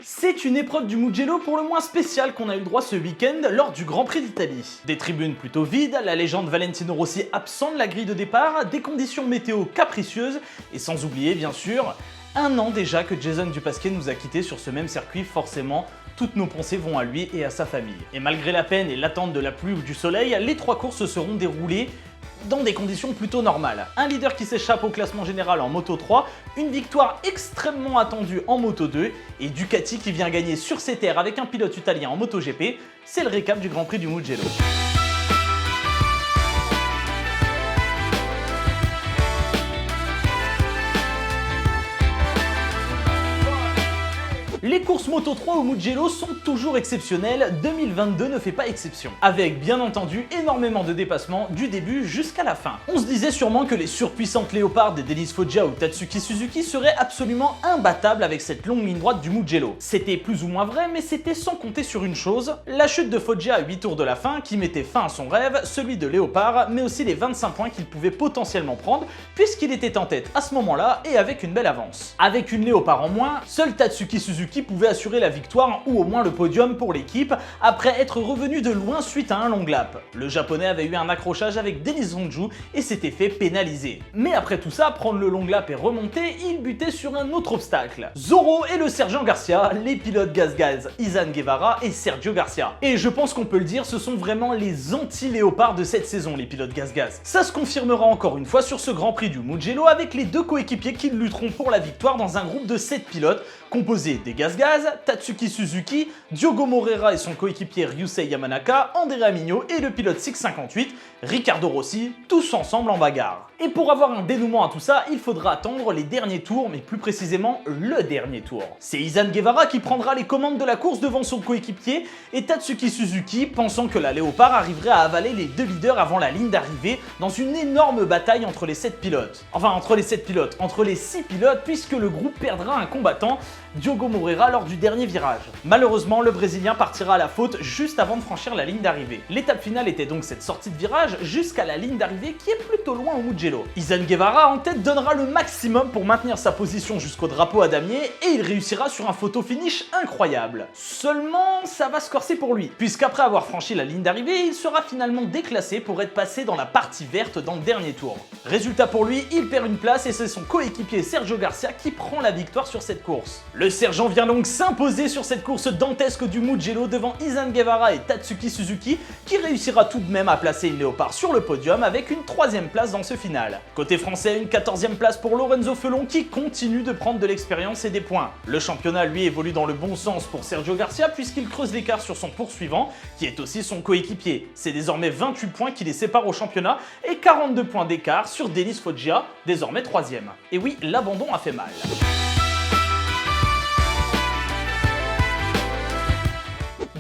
C'est une épreuve du Mugello pour le moins spéciale qu'on a eu le droit ce week-end lors du Grand Prix d'Italie. Des tribunes plutôt vides, la légende Valentino Rossi absent de la grille de départ, des conditions météo capricieuses et sans oublier bien sûr, un an déjà que Jason Dupasquier nous a quittés sur ce même circuit, forcément toutes nos pensées vont à lui et à sa famille. Et malgré la peine et l'attente de la pluie ou du soleil, les trois courses se seront déroulées dans des conditions plutôt normales. Un leader qui s'échappe au classement général en Moto 3, une victoire extrêmement attendue en Moto 2 et Ducati qui vient gagner sur ses terres avec un pilote italien en Moto GP, c'est le récap du Grand Prix du Mugello. Les courses Moto 3 au Mugello sont toujours exceptionnelles, 2022 ne fait pas exception. Avec bien entendu énormément de dépassements du début jusqu'à la fin. On se disait sûrement que les surpuissantes Léopards des Denis Foggia ou Tatsuki Suzuki seraient absolument imbattables avec cette longue ligne droite du Mugello. C'était plus ou moins vrai, mais c'était sans compter sur une chose, la chute de Foggia à 8 tours de la fin qui mettait fin à son rêve, celui de Léopard, mais aussi les 25 points qu'il pouvait potentiellement prendre puisqu'il était en tête à ce moment-là et avec une belle avance. Avec une Léopard en moins, seul Tatsuki Suzuki pouvait assurer la victoire ou au moins le podium pour l'équipe après être revenu de loin suite à un long lap. Le japonais avait eu un accrochage avec Denis Hongju et s'était fait pénaliser. Mais après tout ça, prendre le long lap et remonter, il butait sur un autre obstacle. Zoro et le Sergio Garcia, les pilotes Gaz, Izan Guevara et Sergio Garcia. Et je pense qu'on peut le dire, ce sont vraiment les anti-léopards de cette saison, les pilotes Gaz. Ça se confirmera encore une fois sur ce Grand Prix du Mugello avec les deux coéquipiers qui lutteront pour la victoire dans un groupe de 7 pilotes composé des Gaz, Tatsuki Suzuki, Diogo Moreira et son coéquipier Ryusei Yamanaka, Andrea Migno et le pilote 658, Riccardo Rossi, tous ensemble en bagarre. Et pour avoir un dénouement à tout ça, il faudra attendre les derniers tours, mais plus précisément le dernier tour. C'est Izan Guevara qui prendra les commandes de la course devant son coéquipier et Tatsuki Suzuki, pensant que la Léopard arriverait à avaler les deux leaders avant la ligne d'arrivée dans une énorme bataille entre les 7 pilotes. Enfin, entre les 7 pilotes, entre les 6 pilotes puisque le groupe perdra un combattant, Diogo Moreira, lors du dernier virage. Malheureusement, le Brésilien partira à la faute juste avant de franchir la ligne d'arrivée. L'étape finale était donc cette sortie de virage jusqu'à la ligne d'arrivée qui est plutôt loin au Mugello. Izan Guevara en tête donnera le maximum pour maintenir sa position jusqu'au drapeau à damier et il réussira sur un photo finish incroyable. Seulement, ça va se corser pour lui, puisqu'après avoir franchi la ligne d'arrivée, il sera finalement déclassé pour être passé dans la partie verte dans le dernier tour. Résultat pour lui, il perd une place et c'est son coéquipier Sergio Garcia qui prend la victoire sur cette course. Le sergent vient donc s'imposer sur cette course dantesque du Mugello devant Izan Guevara et Tatsuki Suzuki qui réussira tout de même à placer une Léopard sur le podium avec une 3ème place dans ce final. Côté français, une 14ème place pour Lorenzo Felon qui continue de prendre de l'expérience et des points. Le championnat lui évolue dans le bon sens pour Sergio Garcia puisqu'il creuse l'écart sur son poursuivant qui est aussi son coéquipier. C'est désormais 28 points qui les séparent au championnat et 42 points d'écart sur Denis Foggia, désormais 3ème. Et oui, l'abandon a fait mal.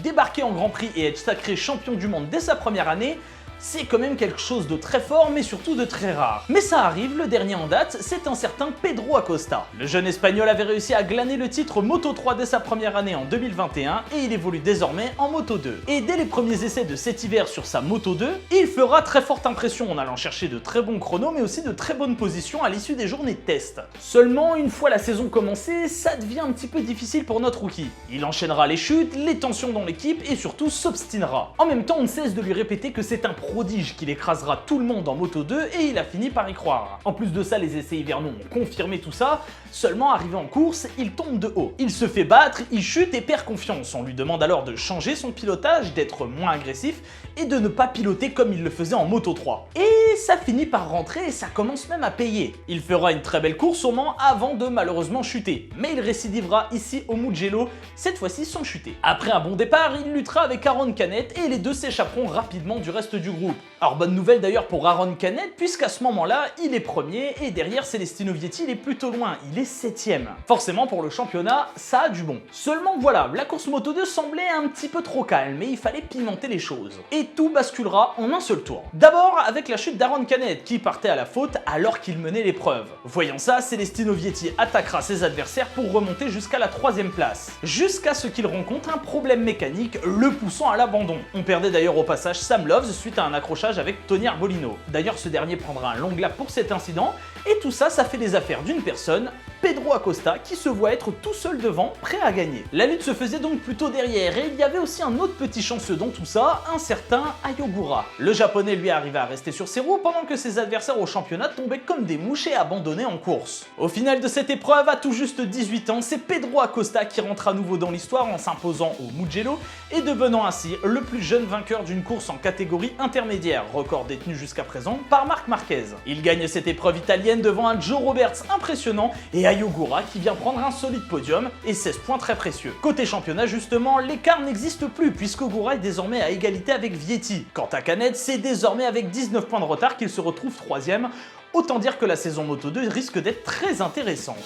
Débarquer en Grand Prix et être sacré champion du monde dès sa première année, c'est quand même quelque chose de très fort mais surtout de très rare. Mais ça arrive, le dernier en date, c'est un certain Pedro Acosta. Le jeune espagnol avait réussi à glaner le titre Moto 3 dès sa première année en 2021 et il évolue désormais en Moto 2. Et dès les premiers essais de cet hiver sur sa Moto 2, il fera très forte impression en allant chercher de très bons chronos mais aussi de très bonnes positions à l'issue des journées de test. Seulement, une fois la saison commencée, ça devient un petit peu difficile pour notre rookie. Il enchaînera les chutes, les tensions dans l'équipe et surtout s'obstinera. En même temps, on ne cesse de lui répéter que c'est un prodige qu'il écrasera tout le monde en Moto 2 et il a fini par y croire. En plus de ça, les essais hivernaux ont confirmé tout ça, seulement arrivé en course, il tombe de haut. Il se fait battre, il chute et perd confiance. On lui demande alors de changer son pilotage, d'être moins agressif et de ne pas piloter comme il le faisait en Moto 3. Et ça finit par rentrer et ça commence même à payer. Il fera une très belle course au Mans avant de malheureusement chuter. Mais il récidivera ici au Mugello, cette fois-ci sans chuter. Après un bon départ, il luttera avec Aaron Canet et les deux s'échapperont rapidement du reste du groupe. Alors bonne nouvelle d'ailleurs pour Aaron Canet puisqu'à ce moment-là, il est premier et derrière Celestino Vietti, il est plutôt loin, il est 7ème. Forcément pour le championnat, ça a du bon. Seulement voilà, la course Moto 2 semblait un petit peu trop calme et il fallait pimenter les choses. Et tout basculera en un seul tour. D'abord avec la chute d'Aaron Canet qui partait à la faute alors qu'il menait l'épreuve. Voyant ça, Celestino Vietti attaquera ses adversaires pour remonter jusqu'à la 3e place. Jusqu'à ce qu'il rencontre un problème mécanique le poussant à l'abandon. On perdait d'ailleurs au passage Sam Loves suite à un accrochage avec Tony Arbolino. D'ailleurs ce dernier prendra un long lap pour cet incident et tout ça, ça fait les affaires d'une personne, Pedro Acosta, qui se voit être tout seul devant, prêt à gagner. La lutte se faisait donc plutôt derrière et il y avait aussi un autre petit chanceux dans tout ça, un certain Ayogura. Le japonais lui arrivait à rester sur ses roues pendant que ses adversaires au championnat tombaient comme des mouches et abandonnés en course. Au final de cette épreuve, à tout juste 18 ans, c'est Pedro Acosta qui rentre à nouveau dans l'histoire en s'imposant au Mugello et devenant ainsi le plus jeune vainqueur d'une course en catégorie intermédiaire, record détenu jusqu'à présent par Marc Marquez. Il gagne cette épreuve italienne devant un Joe Roberts impressionnant et Ayogura qui vient prendre un solide podium et 16 points très précieux. Côté championnat justement, l'écart n'existe plus puisque Ogura est désormais à égalité avec Vietti. Quant à Canet, c'est désormais avec 19 points de retard qu'il se retrouve 3ème. Autant dire que la saison Moto 2 risque d'être très intéressante.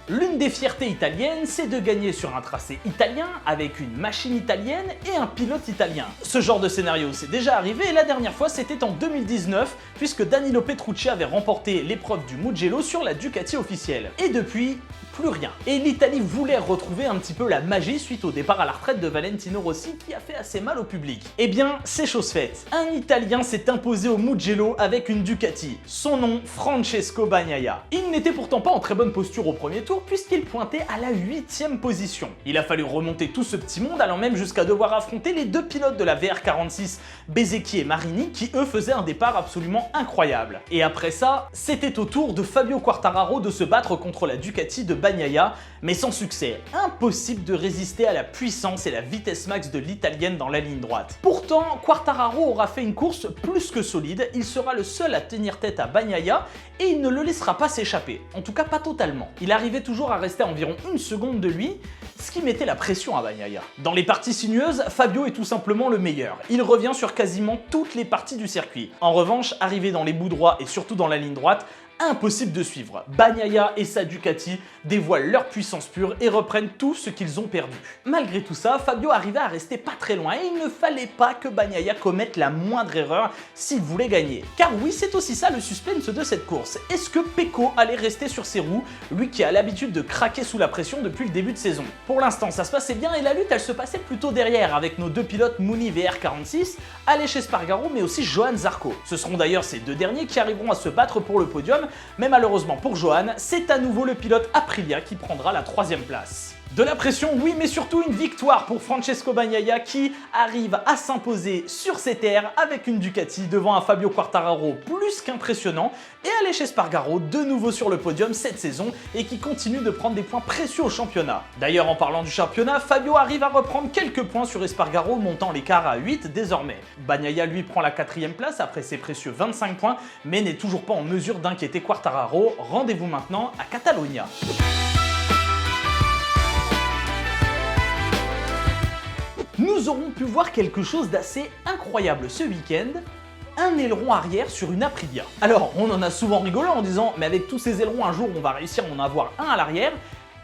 L'une des fiertés italiennes, c'est de gagner sur un tracé italien avec une machine italienne et un pilote italien. Ce genre de scénario s'est déjà arrivé et la dernière fois c'était en 2019 puisque Danilo Petrucci avait remporté l'épreuve du Mugello sur la Ducati officielle. Et depuis, plus rien. Et l'Italie voulait retrouver un petit peu la magie suite au départ à la retraite de Valentino Rossi qui a fait assez mal au public. Eh bien, c'est chose faite. Un Italien s'est imposé au Mugello avec une Ducati. Son nom, Francesco Bagnaia. Il n'était pourtant pas en très bonne posture au premier tour puisqu'il pointait à la 8ème position. Il a fallu remonter tout ce petit monde allant même jusqu'à devoir affronter les deux pilotes de la VR46, Bezzecchi et Marini, qui eux faisaient un départ absolument incroyable. Et après ça, c'était au tour de Fabio Quartararo de se battre contre la Ducati de Bagnaia, mais sans succès. Impossible de résister à la puissance et la vitesse max de l'italienne dans la ligne droite. Pourtant, Quartararo aura fait une course plus que solide, il sera le seul à tenir tête à Bagnaia et il ne le laissera pas s'échapper, en tout cas pas totalement. Il arrivait toujours à rester à environ 1 seconde de lui, ce qui mettait la pression à Bagnaia. Dans les parties sinueuses, Fabio est tout simplement le meilleur. Il revient sur quasiment toutes les parties du circuit. En revanche, arrivé dans les bouts droits et surtout dans la ligne droite, impossible de suivre. Bagnaia et sa Ducati dévoilent leur puissance pure et reprennent tout ce qu'ils ont perdu. Malgré tout ça, Fabio arrivait à rester pas très loin et il ne fallait pas que Bagnaia commette la moindre erreur s'il voulait gagner. Car oui, c'est aussi ça le suspense de cette course. Est-ce que Pecco allait rester sur ses roues, lui qui a l'habitude de craquer sous la pression depuis le début de saison? Pour l'instant, ça se passait bien et la lutte, elle se passait plutôt derrière avec nos deux pilotes Mooney VR46, Aleix Espargaro mais aussi Johann Zarco. Ce seront d'ailleurs ces deux derniers qui arriveront à se battre pour le podium, mais malheureusement pour Johann, c'est à nouveau le pilote Aprilia qui prendra la 3ème place. De la pression, oui, mais surtout une victoire pour Francesco Bagnaia qui arrive à s'imposer sur ses terres avec une Ducati devant un Fabio Quartararo plus qu'impressionnant et Aleix Espargaro de nouveau sur le podium cette saison et qui continue de prendre des points précieux au championnat. D'ailleurs, en parlant du championnat, Fabio arrive à reprendre quelques points sur Espargaro, montant l'écart à 8 désormais. Bagnaia lui prend la 4ème place après ses précieux 25 points, mais n'est toujours pas en mesure d'inquiéter Quartararo. Rendez-vous maintenant à Catalunya. Nous aurons pu voir quelque chose d'assez incroyable ce week-end, un aileron arrière sur une Aprilia. Alors, on en a souvent rigolé en disant « mais avec tous ces ailerons, un jour on va réussir à en avoir un à l'arrière ».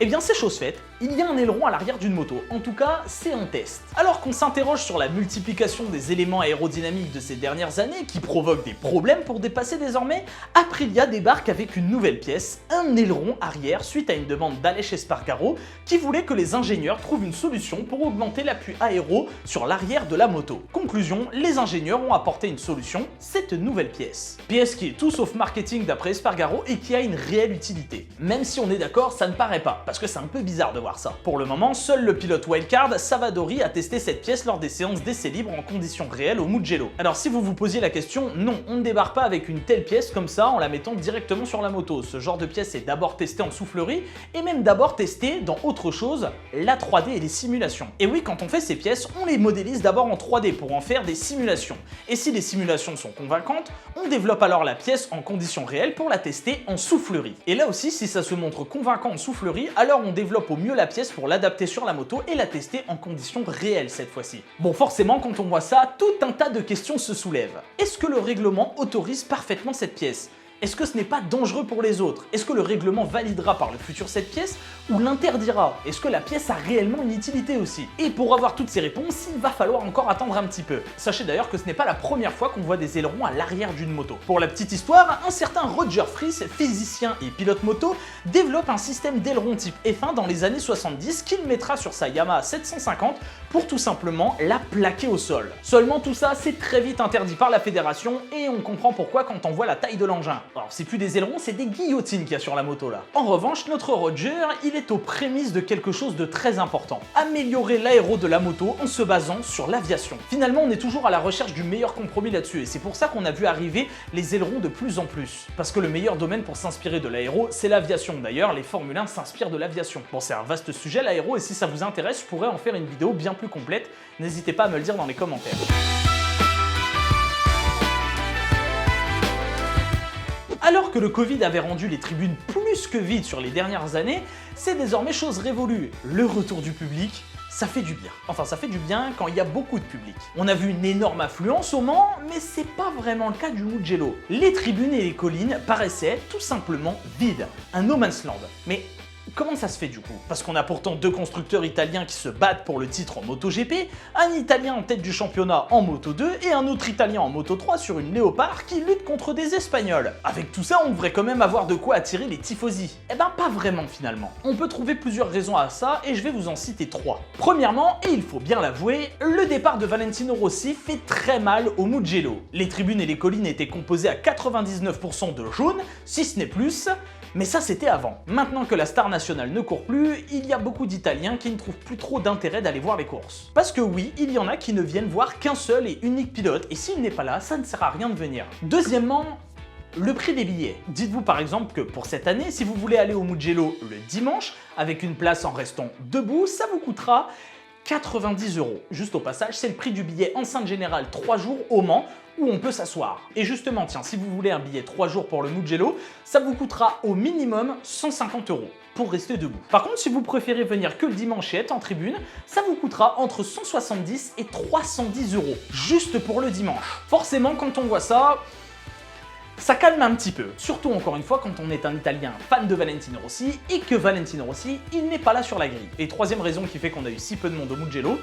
Eh bien c'est chose faite, il y a un aileron à l'arrière d'une moto, en tout cas c'est un test. Alors qu'on s'interroge sur la multiplication des éléments aérodynamiques de ces dernières années qui provoquent des problèmes pour dépasser désormais, Aprilia débarque avec une nouvelle pièce, un aileron arrière suite à une demande d'Aleix Espargaro qui voulait que les ingénieurs trouvent une solution pour augmenter l'appui aéro sur l'arrière de la moto. Conclusion, les ingénieurs ont apporté une solution, cette nouvelle pièce. Pièce qui est tout sauf marketing d'après Espargaro et qui a une réelle utilité. Même si on est d'accord, ça ne paraît pas, parce que c'est un peu bizarre de voir ça. Pour le moment, seul le pilote wildcard, Savadori, a testé cette pièce lors des séances d'essais libres en conditions réelles au Mugello. Alors si vous vous posiez la question, non, on ne débarque pas avec une telle pièce comme ça en la mettant directement sur la moto. Ce genre de pièce est d'abord testé en soufflerie et même d'abord testé dans autre chose, la 3D et les simulations. Et oui, quand on fait ces pièces, on les modélise d'abord en 3D pour en faire des simulations. Et si les simulations sont convaincantes, on développe alors la pièce en conditions réelles pour la tester en soufflerie. Et là aussi, si ça se montre convaincant en soufflerie, alors on développe au mieux la pièce pour l'adapter sur la moto et la tester en conditions réelles cette fois-ci. Bon, forcément, quand on voit ça, tout un tas de questions se soulèvent. Est-ce que le règlement autorise parfaitement cette pièce ? Est-ce que ce n'est pas dangereux pour les autres? Est-ce que le règlement validera par le futur cette pièce ou l'interdira? Est-ce que la pièce a réellement une utilité aussi? Et pour avoir toutes ces réponses, il va falloir encore attendre un petit peu. Sachez d'ailleurs que ce n'est pas la première fois qu'on voit des ailerons à l'arrière d'une moto. Pour la petite histoire, un certain Roger Friis, physicien et pilote moto, développe un système d'aileron type F1 dans les années 70 qu'il mettra sur sa Yamaha 750 pour tout simplement la plaquer au sol. Seulement tout ça, c'est très vite interdit par la fédération et on comprend pourquoi quand on voit la taille de l'engin. Alors c'est plus des ailerons, c'est des guillotines qu'il y a sur la moto là. En revanche, notre Roger, il est aux prémices de quelque chose de très important. Améliorer l'aéro de la moto en se basant sur l'aviation. Finalement, on est toujours à la recherche du meilleur compromis là-dessus et c'est pour ça qu'on a vu arriver les ailerons de plus en plus. Parce que le meilleur domaine pour s'inspirer de l'aéro, c'est l'aviation. D'ailleurs, les Formule 1 s'inspirent de l'aviation. Bon, c'est un vaste sujet l'aéro et si ça vous intéresse, je pourrais en faire une vidéo bien plus complète. N'hésitez pas à me le dire dans les commentaires. Alors que le Covid avait rendu les tribunes plus que vides sur les dernières années, c'est désormais chose révolue. Le retour du public, ça fait du bien. Enfin, ça fait du bien quand il y a beaucoup de public. On a vu une énorme affluence au Mans, mais c'est pas vraiment le cas du Mugello. Les tribunes et les collines paraissaient tout simplement vides. Un no man's land. Mais comment ça se fait du coup? Parce qu'on a pourtant deux constructeurs italiens qui se battent pour le titre en MotoGP, un Italien en tête du championnat en Moto2 et un autre Italien en Moto3 sur une Léopard qui lutte contre des Espagnols. Avec tout ça, on devrait quand même avoir de quoi attirer les tifosi. Eh ben pas vraiment finalement. On peut trouver plusieurs raisons à ça et je vais vous en citer 3. Premièrement, et il faut bien l'avouer, le départ de Valentino Rossi fait très mal au Mugello. Les tribunes et les collines étaient composées à 99% de jaune, si ce n'est plus. Mais ça c'était avant. Maintenant que la star nationale ne court plus, il y a beaucoup d'Italiens qui ne trouvent plus trop d'intérêt d'aller voir les courses. Parce que oui, il y en a qui ne viennent voir qu'un seul et unique pilote, et s'il n'est pas là, ça ne sert à rien de venir. Deuxièmement, le prix des billets. Dites-vous par exemple que pour cette année, si vous voulez aller au Mugello le dimanche, avec une place en restant debout, ça vous coûtera 90 €. Juste au passage, c'est le prix du billet enceinte générale 3 jours au Mans, où on peut s'asseoir. Et justement, tiens, si vous voulez un billet 3 jours pour le Mugello, ça vous coûtera au minimum 150 € pour rester debout. Par contre, si vous préférez venir que le dimanche et être en tribune, ça vous coûtera entre 170 et 310 € juste pour le dimanche. Forcément, quand on voit ça calme un petit peu. Surtout, encore une fois, quand on est un Italien fan de Valentino Rossi et que Valentino Rossi, il n'est pas là sur la grille. Et troisième raison qui fait qu'on a eu si peu de monde au Mugello,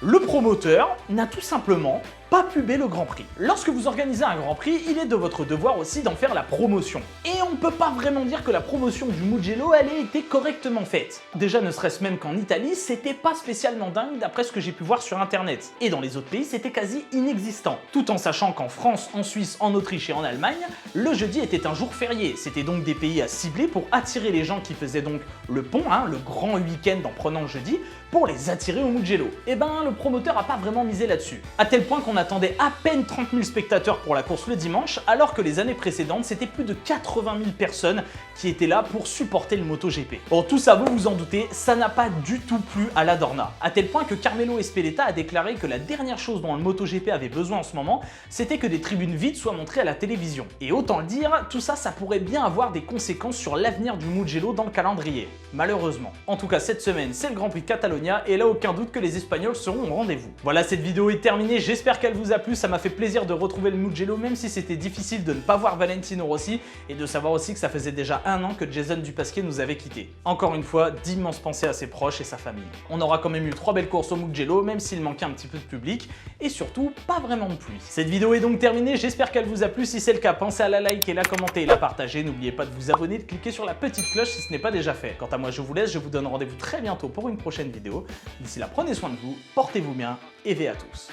le promoteur n'a tout simplement pas pubé le Grand Prix. Lorsque vous organisez un Grand Prix, il est de votre devoir aussi d'en faire la promotion. Et on peut pas vraiment dire que la promotion du Mugello, elle ait été correctement faite. Déjà, ne serait-ce même qu'en Italie, c'était pas spécialement dingue d'après ce que j'ai pu voir sur internet. Et dans les autres pays, c'était quasi inexistant. Tout en sachant qu'en France, en Suisse, en Autriche et en Allemagne, le jeudi était un jour férié. C'était donc des pays à cibler pour attirer les gens qui faisaient donc le pont, le grand week-end en prenant le jeudi, pour les attirer au Mugello. Et ben, le promoteur a pas vraiment misé là-dessus. À tel point qu'on attendait à peine 30 000 spectateurs pour la course le dimanche, alors que les années précédentes, c'était plus de 80 000 personnes qui étaient là pour supporter le MotoGP. Bon, tout ça, vous vous en doutez, ça n'a pas du tout plu à la Dorna. À tel point que Carmelo Ezpeleta a déclaré que la dernière chose dont le MotoGP avait besoin en ce moment, c'était que des tribunes vides soient montrées à la télévision. Et autant le dire, tout ça, ça pourrait bien avoir des conséquences sur l'avenir du Mugello dans le calendrier. Malheureusement. En tout cas, cette semaine, c'est le Grand Prix de Catalonia et là, aucun doute que les Espagnols seront au rendez-vous. Voilà, cette vidéo est terminée, j'espère qu'elle vous a plu, ça m'a fait plaisir de retrouver le Mugello, même si c'était difficile de ne pas voir Valentino Rossi et de savoir aussi que ça faisait déjà 1 an que Jason Dupasquier nous avait quittés. Encore une fois, d'immenses pensées à ses proches et sa famille. On aura quand même eu 3 belles courses au Mugello, même s'il manquait un petit peu de public, et surtout, pas vraiment de pluie. Cette vidéo est donc terminée, j'espère qu'elle vous a plu, si c'est le cas, pensez à la liker, la commenter et la partager, n'oubliez pas de vous abonner, de cliquer sur la petite cloche si ce n'est pas déjà fait. Quant à moi, je vous laisse, je vous donne rendez-vous très bientôt pour une prochaine vidéo. D'ici là, prenez soin de vous, portez-vous bien et veillez à tous.